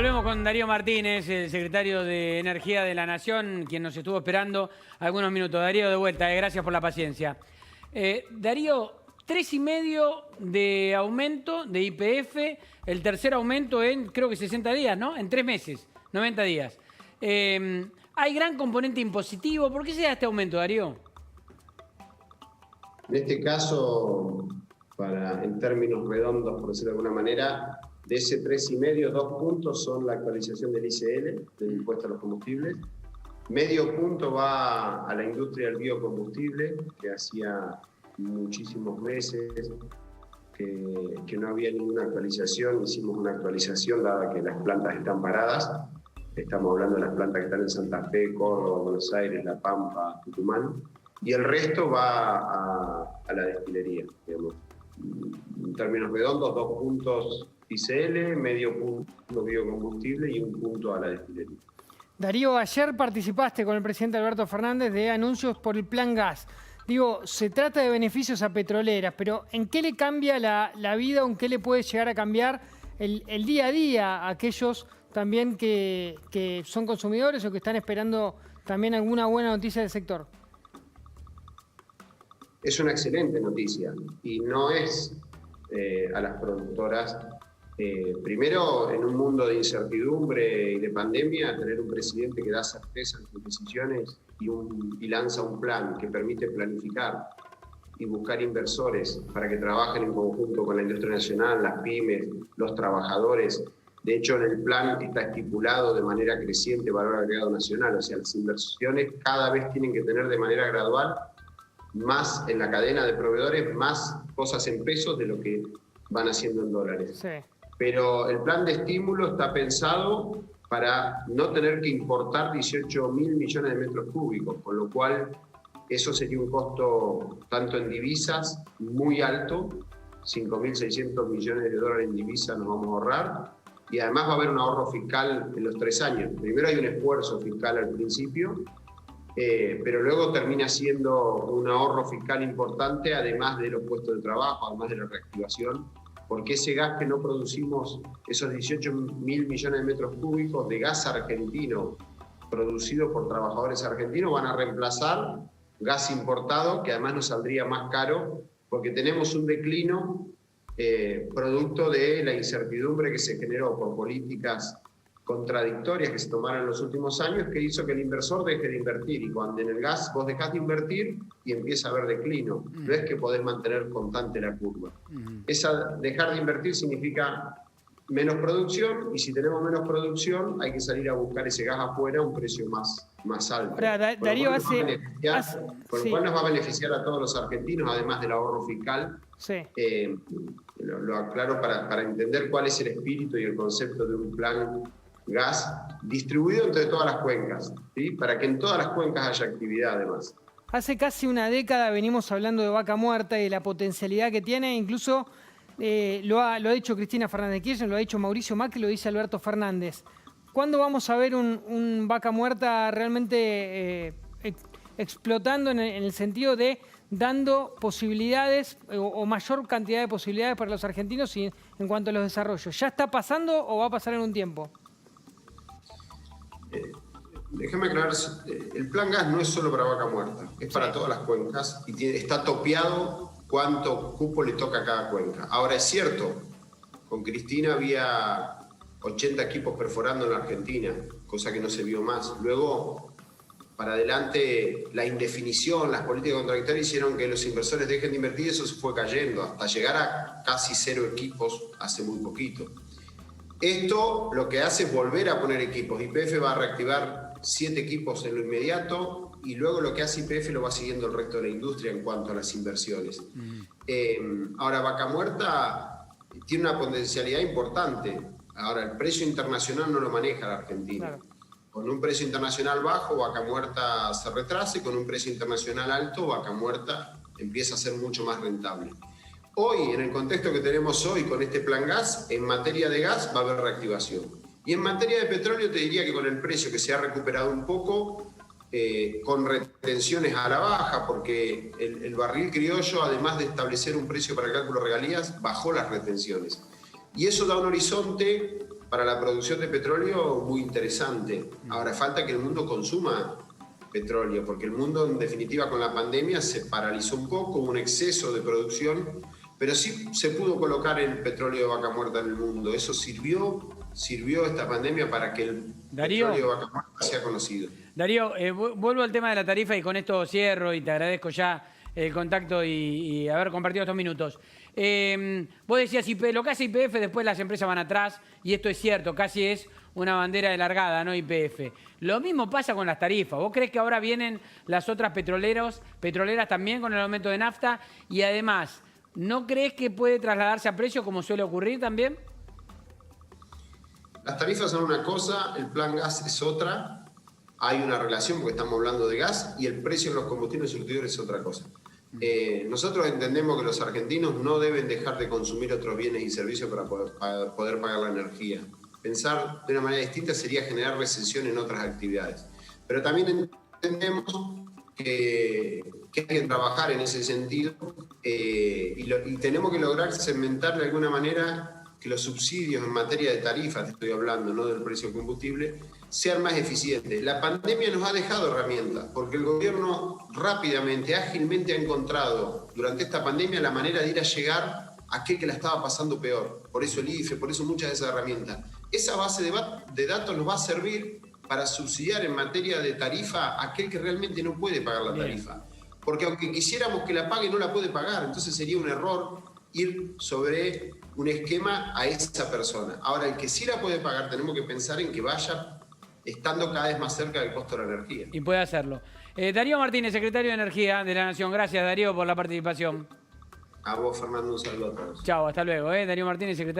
Volvemos con Darío Martínez, el secretario de Energía de la Nación, quien nos estuvo esperando algunos minutos. Darío, de vuelta, gracias por la paciencia. Darío, 3,5 de aumento de YPF, el tercer aumento en, creo que 60 días, ¿no? En 3 meses, 90 días. Hay gran componente impositivo. ¿Por qué se da este aumento, Darío? En este caso, en términos redondos, por decirlo de alguna manera, de ese 3,5, 2 puntos son la actualización del ICL, del impuesto a los combustibles. Medio punto va a la industria del biocombustible, que hacía muchísimos meses que no había ninguna actualización. Hicimos una actualización dada que las plantas están paradas. Estamos hablando de las plantas que están en Santa Fe, Córdoba, Buenos Aires, La Pampa, Tucumán. Y el resto va a la destilería, digamos. En términos redondos, 2 puntos ICL, medio punto biocombustible y 1 punto a la destilería. Darío, ayer participaste con el presidente Alberto Fernández de anuncios por el Plan Gas. Digo, se trata de beneficios a petroleras, pero ¿en qué le cambia la vida o en qué le puede llegar a cambiar el día a día a aquellos también que son consumidores o que están esperando también alguna buena noticia del sector? Es una excelente noticia y no es a las productoras. Primero, en un mundo de incertidumbre y de pandemia, tener un presidente que da certeza en sus decisiones y lanza un plan que permite planificar y buscar inversores para que trabajen en conjunto con la industria nacional, las pymes, los trabajadores. De hecho, en el plan está estipulado de manera creciente valor agregado nacional, o sea, las inversiones cada vez tienen que tener de manera gradual más en la cadena de proveedores, más cosas en pesos de lo que van haciendo en dólares. Sí. Pero el plan de estímulo está pensado para no tener que importar 18.000 millones de metros cúbicos, con lo cual eso sería un costo tanto en divisas muy alto, 5.600 millones de dólares en divisas nos vamos a ahorrar, y además va a haber un ahorro fiscal en los 3 años. Primero hay un esfuerzo fiscal al principio, pero luego termina siendo un ahorro fiscal importante, además de los puestos de trabajo, además de la reactivación, porque ese gas que no producimos, esos 18.000 millones de metros cúbicos de gas argentino producido por trabajadores argentinos, van a reemplazar gas importado, que además nos saldría más caro, porque tenemos un declino producto de la incertidumbre que se generó por políticas contradictorias que se tomaron en los últimos años, que hizo que el inversor deje de invertir. Y cuando en el gas vos dejás de invertir y empieza a haber declino, no es que podés mantener constante la curva. Dejar de invertir significa menos producción, y si tenemos menos producción hay que salir a buscar ese gas afuera a un precio más alto. Ahora, Darío, con lo cual nos va a beneficiar a todos los argentinos, además del ahorro fiscal. Sí. Lo aclaro para entender cuál es el espíritu y el concepto de un plan gas distribuido entre todas las cuencas, ¿sí? Para que en todas las cuencas haya actividad además. Hace casi una década venimos hablando de Vaca Muerta y de la potencialidad que tiene, incluso lo ha dicho Cristina Fernández de Kirchner, lo ha dicho Mauricio Macri, lo dice Alberto Fernández. ¿Cuándo vamos a ver un Vaca Muerta realmente explotando en el sentido de dando posibilidades o mayor cantidad de posibilidades para los argentinos y en cuanto a los desarrollos? ¿Ya está pasando o va a pasar en un tiempo? Déjame aclarar, el plan gas no es solo para Vaca Muerta, es para todas las cuencas y está topeado cuánto cupo le toca a cada cuenca. Ahora es cierto, con Cristina había 80 equipos perforando en la Argentina, cosa que no se vio más. Luego, para adelante, la indefinición, las políticas contradictorias hicieron que los inversores dejen de invertir y eso se fue cayendo, hasta llegar a casi 0 equipos hace muy poquito. Esto lo que hace es volver a poner equipos. YPF va a reactivar 7 equipos en lo inmediato y luego lo que hace YPF lo va siguiendo el resto de la industria en cuanto a las inversiones. Ahora, Vaca Muerta tiene una potencialidad importante. Ahora, el precio internacional no lo maneja la Argentina. Claro. Con un precio internacional bajo, Vaca Muerta se retrasa, y con un precio internacional alto, Vaca Muerta empieza a ser mucho más rentable. Hoy, en el contexto que tenemos hoy con este plan gas, en materia de gas va a haber reactivación. Y en materia de petróleo te diría que con el precio que se ha recuperado un poco, con retenciones a la baja, porque el barril criollo, además de establecer un precio para el cálculo de regalías, bajó las retenciones. Y eso da un horizonte para la producción de petróleo muy interesante. Ahora falta que el mundo consuma petróleo, porque el mundo en definitiva con la pandemia se paralizó un poco, hubo un exceso de producción, pero sí se pudo colocar el petróleo de vaca muerta en el mundo. Eso sirvió esta pandemia para que el petróleo de vaca muerta sea conocido. Darío, vuelvo al tema de la tarifa y con esto cierro y te agradezco ya el contacto y haber compartido estos minutos. Vos decías, lo que hace YPF, después las empresas van atrás, y esto es cierto, casi es una bandera de largada, ¿no? YPF. Lo mismo pasa con las tarifas. ¿Vos crees que ahora vienen las otras petroleras también con el aumento de nafta? Y además, ¿no crees que puede trasladarse a precio como suele ocurrir también? Las tarifas son una cosa, el plan gas es otra. Hay una relación porque estamos hablando de gas y el precio de los combustibles surtidores es otra cosa. Nosotros entendemos que los argentinos no deben dejar de consumir otros bienes y servicios para poder pagar la energía. Pensar de una manera distinta sería generar recesión en otras actividades. Pero también entendemos que hay que trabajar en ese sentido y tenemos que lograr segmentar de alguna manera que los subsidios en materia de tarifas, te estoy hablando, no del precio del combustible, sean más eficientes. La pandemia nos ha dejado herramientas, porque el gobierno rápidamente, ágilmente ha encontrado durante esta pandemia la manera de ir a llegar a aquel que la estaba pasando peor. Por eso el IFE, por eso muchas de esas herramientas. Esa base de datos nos va a servir para subsidiar en materia de tarifa a aquel que realmente no puede pagar la tarifa. Porque aunque quisiéramos que la pague, no la puede pagar. Entonces sería un error ir sobre un esquema a esa persona. Ahora, el que sí la puede pagar, tenemos que pensar en que vaya estando cada vez más cerca del costo de la energía. Y puede hacerlo. Darío Martínez, secretario de Energía de la Nación. Gracias, Darío, por la participación. A vos, Fernando, un saludo a todos. Chao, hasta luego. Darío Martínez, secretario